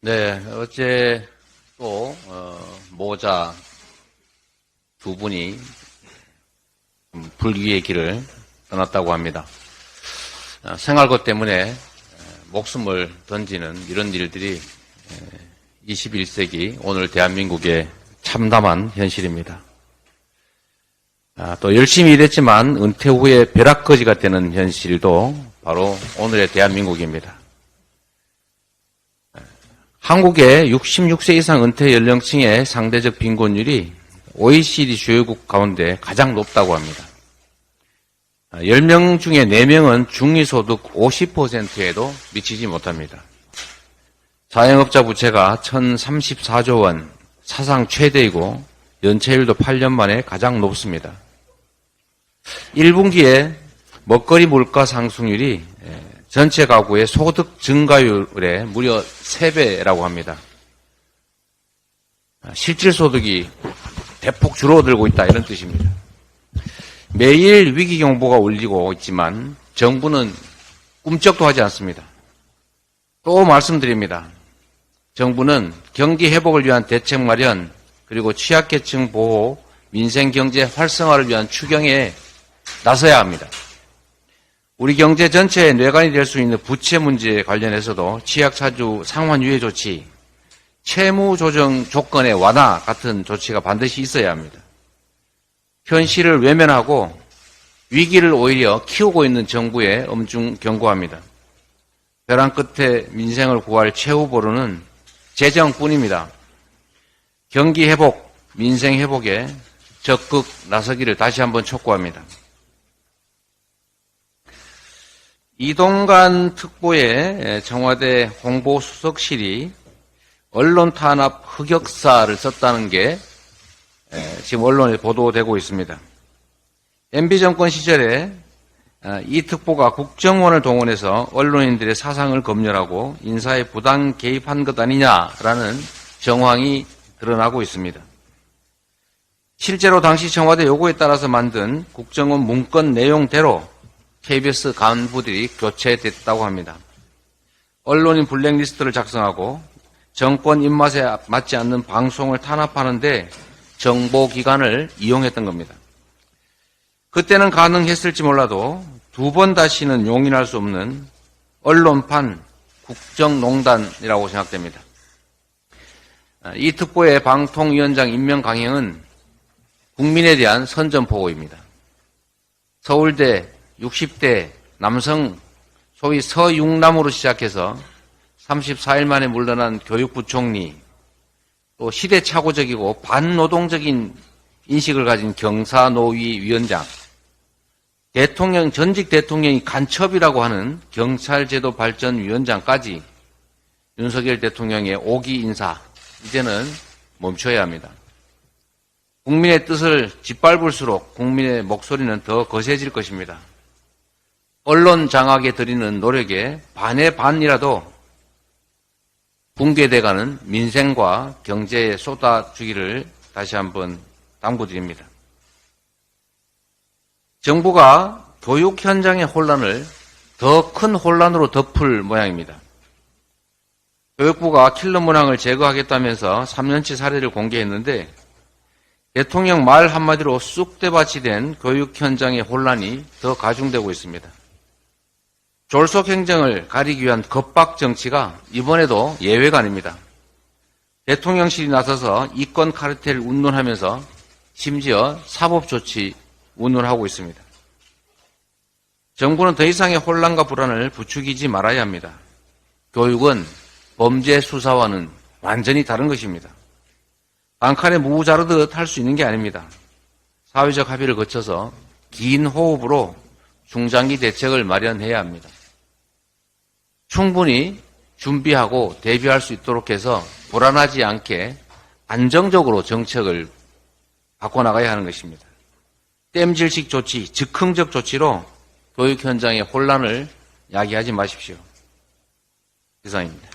네, 어제 또 모자 두 분이 불귀의 길을 떠났다고 합니다. 생활고 때문에 목숨을 던지는 이런 일들이 21세기 오늘 대한민국의 참담한 현실입니다. 또 열심히 일했지만 은퇴 후에 벼락거지가 되는 현실도 바로 오늘의 대한민국입니다. 한국의 66세 이상 은퇴 연령층의 상대적 빈곤율이 OECD 주요국 가운데 가장 높다고 합니다. 10명 중에 4명은 중위소득 50%에도 미치지 못합니다. 자영업자 부채가 1,034조 원, 사상 최대이고 연체율도 8년 만에 가장 높습니다. 1분기에 먹거리 물가 상승률이 전체 가구의 소득 증가율의 무려 3배라고 합니다. 실질 소득이 대폭 줄어들고 있다 이런 뜻입니다. 매일 위기 경보가 울리고 있지만 정부는 꿈쩍도 하지 않습니다. 또 말씀드립니다. 정부는 경기 회복을 위한 대책 마련 그리고 취약계층 보호, 민생경제 활성화를 위한 추경에 나서야 합니다. 우리 경제 전체의 뇌관이 될 수 있는 부채 문제에 관련해서도 취약차주 상환 유예 조치, 채무 조정 조건의 완화 같은 조치가 반드시 있어야 합니다. 현실을 외면하고 위기를 오히려 키우고 있는 정부에 엄중 경고합니다. 벼랑 끝에 민생을 구할 최후 보루는 재정뿐입니다. 경기 회복, 민생 회복에 적극 나서기를 다시 한번 촉구합니다. 이동관 특보의 청와대 홍보수석실이 언론 탄압 흑역사를 썼다는 게 지금 언론에 보도되고 있습니다. MB 정권 시절에 이 특보가 국정원을 동원해서 언론인들의 사상을 검열하고 인사에 부당 개입한 것 아니냐라는 정황이 드러나고 있습니다. 실제로 당시 청와대 요구에 따라서 만든 국정원 문건 내용대로 KBS 간부들이 교체됐다고 합니다. 언론인 블랙리스트를 작성하고 정권 입맛에 맞지 않는 방송을 탄압하는데 정보기관을 이용했던 겁니다. 그때는 가능했을지 몰라도 두 번 다시는 용인할 수 없는 언론판 국정농단이라고 생각됩니다. 이 특보의 방통위원장 임명 강행은 국민에 대한 선전포고입니다. 서울대 60대 남성 소위 서육남으로 시작해서 34일 만에 물러난 교육부총리, 또 시대착오적이고 반노동적인 인식을 가진 경사노위 위원장, 전직 대통령이 간첩이라고 하는 경찰제도 발전위원장까지 윤석열 대통령의 5기 인사, 이제는 멈춰야 합니다. 국민의 뜻을 짓밟을수록 국민의 목소리는 더 거세질 것입니다. 언론 장악에 들이는 노력에 반의 반이라도 붕괴돼가는 민생과 경제에 쏟아주기를 다시 한번 당부드립니다. 정부가 교육 현장의 혼란을 더 큰 혼란으로 덮을 모양입니다. 교육부가 킬러 문항을 제거하겠다면서 3년치 사례를 공개했는데 대통령 말 한마디로 쑥대밭이 된 교육 현장의 혼란이 더 가중되고 있습니다. 졸속 행정을 가리기 위한 겁박 정치가 이번에도 예외가 아닙니다. 대통령실이 나서서 이권 카르텔을 운운하면서 심지어 사법조치 운운하고 있습니다. 정부는 더 이상의 혼란과 불안을 부추기지 말아야 합니다. 교육은 범죄 수사와는 완전히 다른 것입니다. 단칼에 무 자르듯 할 수 있는 게 아닙니다. 사회적 합의를 거쳐서 긴 호흡으로 중장기 대책을 마련해야 합니다. 충분히 준비하고 대비할 수 있도록 해서 불안하지 않게 안정적으로 정책을 바꿔나가야 하는 것입니다. 땜질식 조치, 즉흥적 조치로 교육 현장의 혼란을 야기하지 마십시오. 이상입니다.